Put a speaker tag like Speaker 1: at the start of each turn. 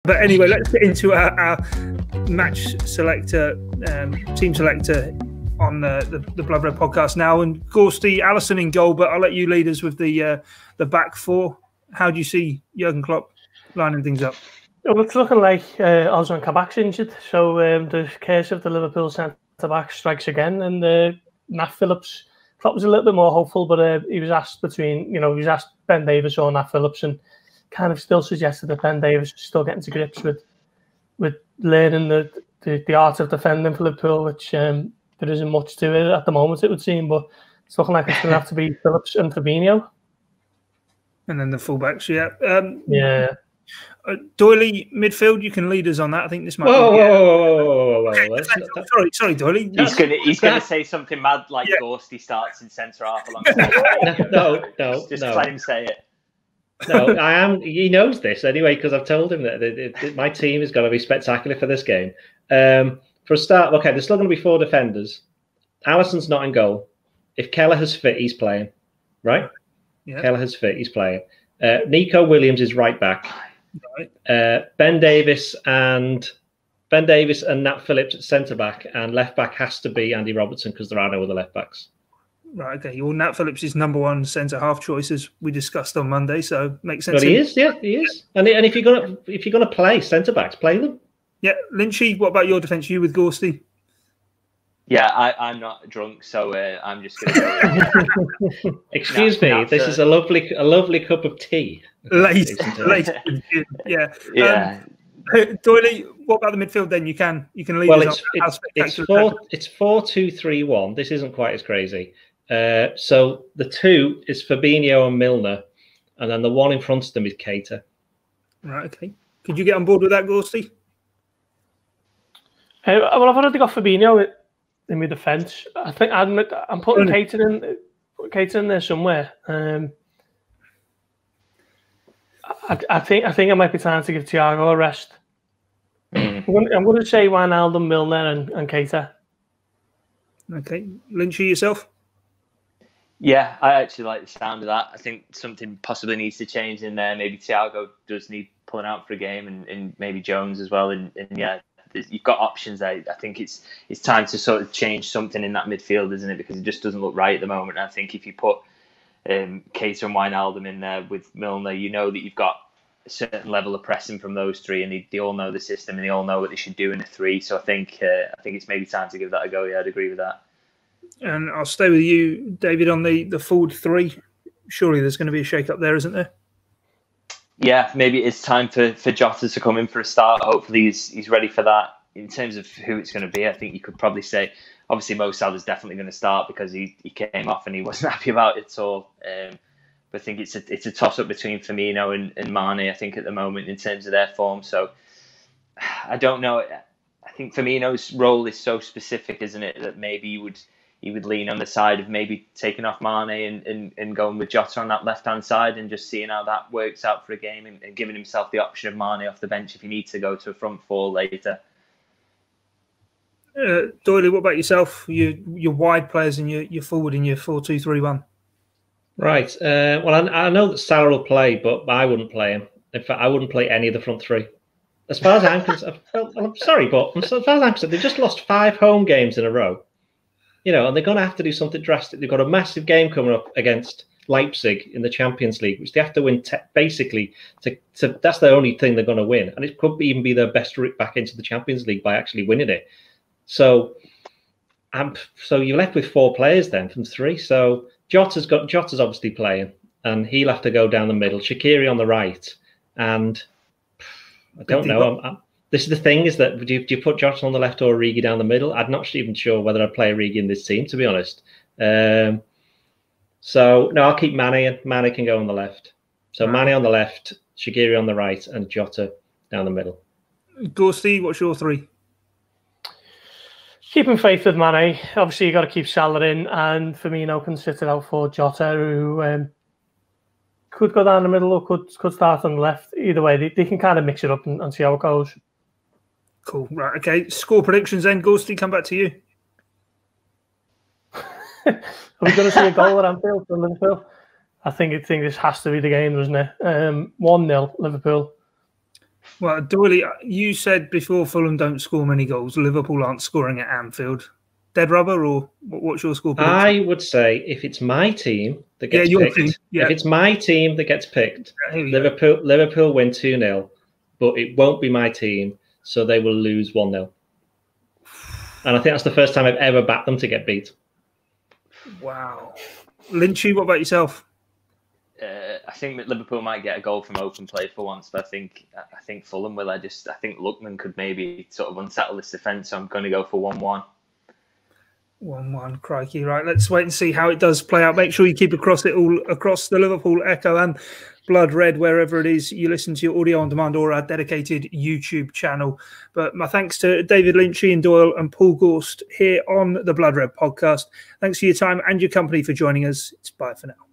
Speaker 1: But anyway, let's get into our match selector, team selector on the Blood Red podcast now. And Gorsty, Alisson in goal, but I'll let you lead us with the back four. How do you see Jurgen Klopp lining things up?
Speaker 2: Well, it's looking like Ozan Kabak's injured, so the case of the Liverpool centre-back strikes again. And Nat Phillips, Klopp was a little bit more hopeful, but he was asked Ben Davies or Nat Phillips, and kind of still suggested that Ben Davies is still getting to grips with learning the art of defending for Liverpool, which there isn't much to it at the moment, it would seem, but it's looking like it's going to have to be Phillips and Fabinho. And
Speaker 1: then the fullbacks, yeah.
Speaker 2: Doyley,
Speaker 1: midfield, you can lead us on that. I think this might Sorry, Doyley.
Speaker 3: He's gonna say something mad like Gorsty starts in centre half alongside.
Speaker 4: No.
Speaker 3: Just let him say it.
Speaker 4: No, I am. He knows this anyway because I've told him that my team is going to be spectacular for this game. For a start, okay, there's still going to be 4 defenders. Alisson's not in goal. If Kelleher's fit, he's playing. Right?
Speaker 1: Yeah.
Speaker 4: Kelleher's fit, he's playing. Nico Williams is right back.
Speaker 1: Right.
Speaker 4: Ben Davies and Nat Phillips at centre back, and left back has to be Andy Robertson because there are no other left backs.
Speaker 1: Right, okay. Well, Nat Phillips is number 1 centre half choice, as we discussed on Monday, so makes sense.
Speaker 4: But he is. And if you're gonna play centre backs, play them.
Speaker 1: Yeah, Lynchy, what about your defence? You with Gorsty?
Speaker 3: Yeah, I'm not drunk, so I'm just going to go.
Speaker 4: Excuse me, this is a lovely cup of tea.
Speaker 1: Late, yeah.
Speaker 3: Yeah.
Speaker 1: Doyley, what about the midfield then? You can lead us on.
Speaker 4: It's 4-2-3-1. This isn't quite as crazy. So the 2 is Fabinho and Milner, and then the 1 in front of them is Keita.
Speaker 1: Right, okay. Could you get on board with that, Gorsty?
Speaker 2: Well, I've already got Fabinho in my defence. I think I'm putting Keita in there somewhere. I think it might be time to give Thiago a rest. I'm going to say Wijnaldum, Milner, and Keita.
Speaker 1: Okay, Lynchy, yourself?
Speaker 3: Yeah, I actually like the sound of that. I think something possibly needs to change in there. Maybe Thiago does need pulling out for a game, and maybe Jones as well. And yeah, you've got options there. I think it's time to sort of change something in that midfield, isn't it? Because it just doesn't look right at the moment. I think if you put Keita and Wijnaldum in there with Milner, you know that you've got a certain level of pressing from those 3, and they all know the system and they all know what they should do in a 3. So I think it's maybe time to give that a go. Yeah, I'd agree with that.
Speaker 1: And I'll stay with you, David, on the forward 3. Surely there's going to be a shake-up there, isn't there?
Speaker 3: Yeah, maybe it's time for Jota to come in for a start. Hopefully he's ready for that. In terms of who it's going to be, I think you could probably say, obviously Mo Salah's definitely going to start because he came off and he wasn't happy about it at all. But I think it's a toss-up between Firmino and Mane, I think, at the moment in terms of their form. So I don't know. I think Firmino's role is so specific, isn't it, that maybe he would lean on the side of maybe taking off Mane and going with Jota on that left-hand side and just seeing how that works out for a game and giving himself the option of Mane off the bench if he needs to go to a front 4 later.
Speaker 1: Doyley, what about yourself? Your wide players and your forward in your 4-2-3-1.
Speaker 4: Right. Well, I know that Salah will play, but I wouldn't play him. In fact, I wouldn't play any of the front 3. As far as I'm concerned, I'm sorry, but as far as I'm concerned, they've just lost 5 home games in a row. You know, and they're going to have to do something drastic. They've got a massive game coming up against Leipzig in the Champions League, which they have to win basically. That's the only thing they're going to win, and it could even be their best route back into the Champions League by actually winning it. So you're left with 4 players then from 3. So Jota's obviously playing, and he'll have to go down the middle. Shaqiri on the right, and I don't know. This is the thing: is that do you put Jota on the left or Origi down the middle? I'm not even sure whether I'd play Origi in this team, to be honest. So no, I'll keep Mane in. Mane can go on the left. So Mane on the left, Shaqiri on the right, and Jota down the middle.
Speaker 1: Gorsty, what's your 3?
Speaker 2: Keeping faith with Mane. Obviously, you got to keep Salah in, and Firmino can sit it out for Jota, who could go down the middle or could start on the left. Either way, they can kind of mix it up and see how it goes.
Speaker 1: Cool. Right. Okay. Score predictions then. Gorsty, come back to you.
Speaker 2: Are we going to see a goal at Anfield from Liverpool? I think this has to be the game, doesn't it? 1-0 Liverpool.
Speaker 1: Well, Doyley, you said before Fulham don't score many goals. Liverpool aren't scoring at Anfield. Dead rubber, or what's your score prediction?
Speaker 4: I would say if it's my team that gets picked, if it's my team that gets picked, Liverpool win 2-0, but it won't be my team, so they will lose 1-0. And I think that's the first time I've ever backed them to get beat.
Speaker 1: Wow. Lynchy, what about yourself?
Speaker 3: I think Liverpool might get a goal from open play for once, but I think Fulham will. I think Lookman could maybe sort of unsettle this defence, so I'm going to go for 1-1.
Speaker 1: 1-1, crikey. Right, let's wait and see how it does play out. Make sure you keep across the Liverpool Echo and Blood Red, wherever it is you listen to your audio on demand or our dedicated YouTube channel. But my thanks to David Lynchy and Doyle and Paul Gorst here on the Blood Red podcast. Thanks for your time and your company for joining us. It's bye for now.